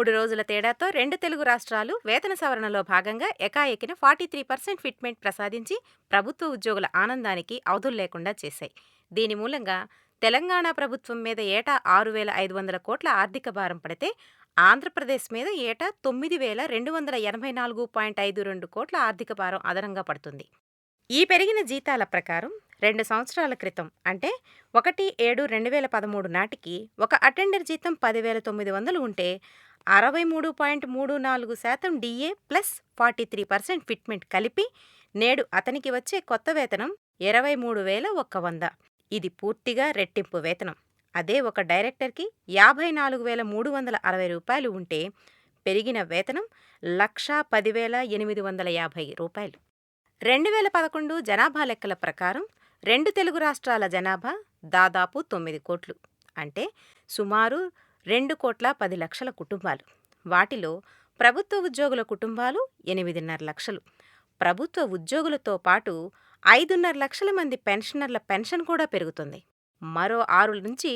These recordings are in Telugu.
3 రోజుల తేడాతో 2 తెలుగు రాష్ట్రాలు వేతన సవరణలో భాగంగా ఎకాఎకిన 43% ఫిట్మెంట్ ప్రసాదించి ప్రభుత్వ ఉద్యోగుల ఆనందానికి అవధులు లేకుండా చేశాయి. దీని మూలంగా తెలంగాణ ప్రభుత్వం మీద ఏటా 6,500 కోట్ల ఆర్థిక భారం పడితే ఆంధ్రప్రదేశ్ మీద ఏటా 9,284.52 కోట్ల ఆర్థిక భారం అదనంగా పడుతుంది. ఈ పెరిగిన జీతాల ప్రకారం 2 సంవత్సరాల క్రితం అంటే 1/7/2013 నాటికి ఒక అటెండర్ జీతం 10,900 ఉంటే 63.34% డిఏ ప్లస్ 43% ఫిట్మెంట్ కలిపి నేడు అతనికి వచ్చే కొత్త వేతనం 23,100. ఇది పూర్తిగా రెట్టింపు వేతనం. అదే ఒక డైరెక్టర్కి 54,360 రూపాయలు ఉంటే పెరిగిన వేతనం 1,10,850 రూపాయలు. 2011 జనాభా లెక్కల ప్రకారం 2 తెలుగు రాష్ట్రాల జనాభా దాదాపు 9 కోట్లు. అంటే సుమారు 2,10,00,000 కుటుంబాలు. వాటిలో ప్రభుత్వ ఉద్యోగుల కుటుంబాలు 8.5 లక్షలు. ప్రభుత్వ ఉద్యోగులతో పాటు 5.5 లక్షల మంది పెన్షనర్ల పెన్షన్ కూడా పెరుగుతుంది. మరో 6 నుంచి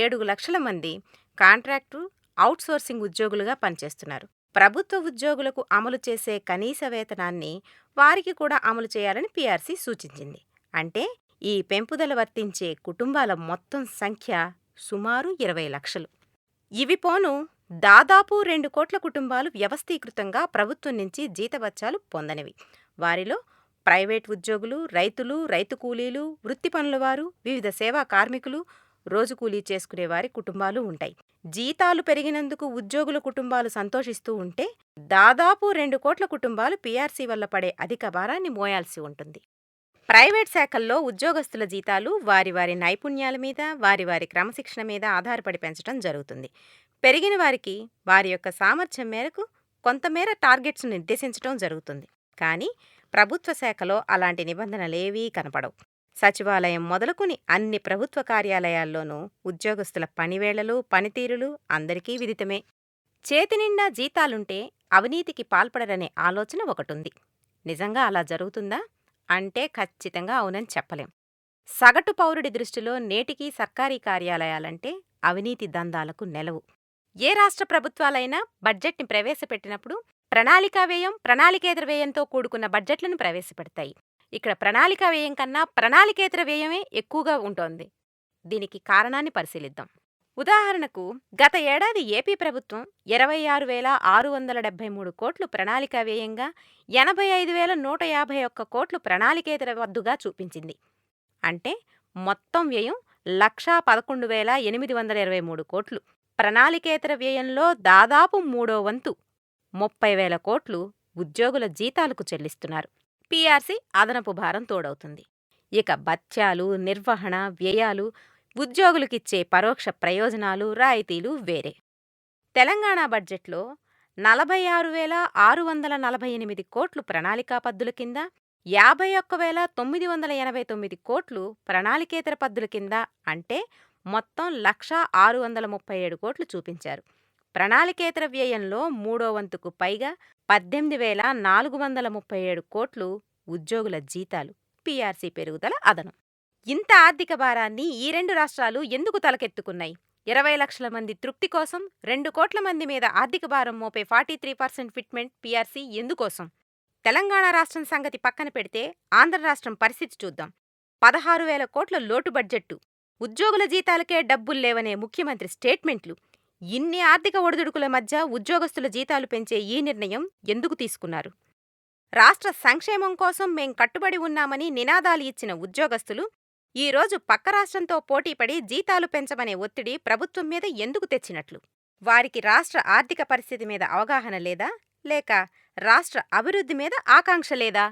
7 లక్షల మంది కాంట్రాక్టు, అవుట్సోర్సింగ్ ఉద్యోగులుగా పనిచేస్తున్నారు. ప్రభుత్వ ఉద్యోగులకు అమలు చేసే కనీస వేతనాన్ని వారికి కూడా అమలు చేయాలని పీఆర్సీ సూచించింది. అంటే ఈ పెంపుదల వర్తించే కుటుంబాల మొత్తం సంఖ్య సుమారు 20 లక్షలు. ఇవి పోను దాదాపు 2 కోట్ల కుటుంబాలు వ్యవస్థీకృతంగా ప్రభుత్వం నుంచి జీతభత్యాలు పొందనివి. వారిలో ప్రైవేట్ ఉద్యోగులు, రైతులు, రైతు కూలీలు, వృత్తి పనులవారు, వివిధ సేవా కార్మికులు, రోజు కూలీ చేసుకునేవారి కుటుంబాలు ఉంటాయి. జీతాలు పెరిగినందుకు ఉద్యోగుల కుటుంబాలు సంతోషిస్తూ ఉంటే దాదాపు 2 కోట్ల కుటుంబాలు పీఆర్సీ వల్ల పడే అధిక భారాన్ని మోయాల్సి ఉంటుంది. ప్రైవేట్ శాఖల్లో ఉద్యోగస్తుల జీతాలు వారి వారి నైపుణ్యాల మీద, వారి వారి క్రమశిక్షణ మీద ఆధారపడి పెంచడం జరుగుతుంది. పెరిగిన వారికి వారి యొక్క సామర్థ్యం మేరకు కొంతమేర టార్గెట్స్ నిర్దేశించడం జరుగుతుంది. కానీ ప్రభుత్వ శాఖలో అలాంటి నిబంధనలేవీ కనపడవు. సచివాలయం మొదలుకుని అన్ని ప్రభుత్వ కార్యాలయాల్లోనూ ఉద్యోగస్తుల పనివేళలు, పనితీరులు అందరికీ విదితమే. చేతినిండా జీతాలుంటే అవినీతికి పాల్పడరనే ఆలోచన ఒకటుంది. నిజంగా అలా జరుగుతుందా అంటే ఖచ్చితంగా అవునని చెప్పలేం. సగటు పౌరుడి దృష్టిలో నేటికీ సర్కారీ కార్యాలయాలంటే అవినీతి దందాలకు నెలవు. ఏ రాష్ట్ర ప్రభుత్వాలైనా బడ్జెట్ని ప్రవేశపెట్టినప్పుడు ప్రణాళికా వ్యయం, ప్రణాళికేతర వ్యయంతో కూడుకున్న బడ్జెట్లను ప్రవేశపెడతాయి. ఇక్కడ ప్రణాళికా వ్యయం కన్నా ప్రణాళికేతర వ్యయమే ఎక్కువగా ఉంటోంది. దీనికి కారణాన్ని పరిశీలిద్దాం. ఉదాహరణకు గత ఏడాది ఏపీ ప్రభుత్వం 26,673 కోట్లు ప్రణాళికా వ్యయంగా, 85,151 కోట్లు ప్రణాళికేతర వద్దుగా చూపించింది. అంటే మొత్తం వ్యయం 1,11,823 కోట్లు. ప్రణాళికేతర వ్యయంలో దాదాపు 3వ వంతు 30,000 కోట్లు ఉద్యోగుల జీతాలకు చెల్లిస్తున్నారు. పీఆర్సీ అదనపు భారం తోడవుతుంది. ఇక భత్యాలు, నిర్వహణ వ్యయాలు, ఉద్యోగులకిచ్చే పరోక్ష ప్రయోజనాలు, రాయితీలు వేరే. తెలంగాణ బడ్జెట్లో 46,648 కోట్లు ప్రణాళికా పద్దుల కింద, 51,989 కోట్లు ప్రణాళికేతర పద్దుల కింద అంటే మొత్తం 1,637 కోట్లు చూపించారు. ప్రణాళికేతర వ్యయంలో 3వ వంతుకు పైగా 18,437 కోట్లు ఉద్యోగుల జీతాలు. పీఆర్సీ పెరుగుదల అదనం. ఇంత ఆర్థిక భారాన్ని ఈ 2 రాష్ట్రాలు ఎందుకు తలకెత్తుకున్నాయి? 20 లక్షల మంది తృప్తి కోసం 2 కోట్ల మంది మీద ఆర్థిక భారం మోపే 43% ఫిట్మెంట్ పీఆర్సీ ఎందుకోసం? తెలంగాణ రాష్ట్రం సంగతి పక్కన పెడితే ఆంధ్ర రాష్ట్రం పరిస్థితి చూద్దాం. 16,000 కోట్ల లోటు బడ్జెట్టు, ఉద్యోగుల జీతాలకే డబ్బుల్లేవనే ముఖ్యమంత్రి స్టేట్మెంట్లు. ఇన్ని ఆర్థిక ఒడిదుడుకుల మధ్య ఉద్యోగస్తుల జీతాలు పెంచే ఈ నిర్ణయం ఎందుకు తీసుకున్నారు? రాష్ట్ర సంక్షేమం కోసం మేం కట్టుబడి ఉన్నామని నినాదాలు ఇచ్చిన ఉద్యోగస్తులు ఈరోజు పక్క రాష్ట్రంతో పోటీపడి జీతాలు పెంచమనే ఒత్తిడి ప్రభుత్వం మీద ఎందుకు తెచ్చినట్లు? వారికి రాష్ట్ర ఆర్థిక పరిస్థితి మీద అవగాహన లేదా? లేక రాష్ట్ర అభివృద్ధి మీద ఆకాంక్ష లేదా?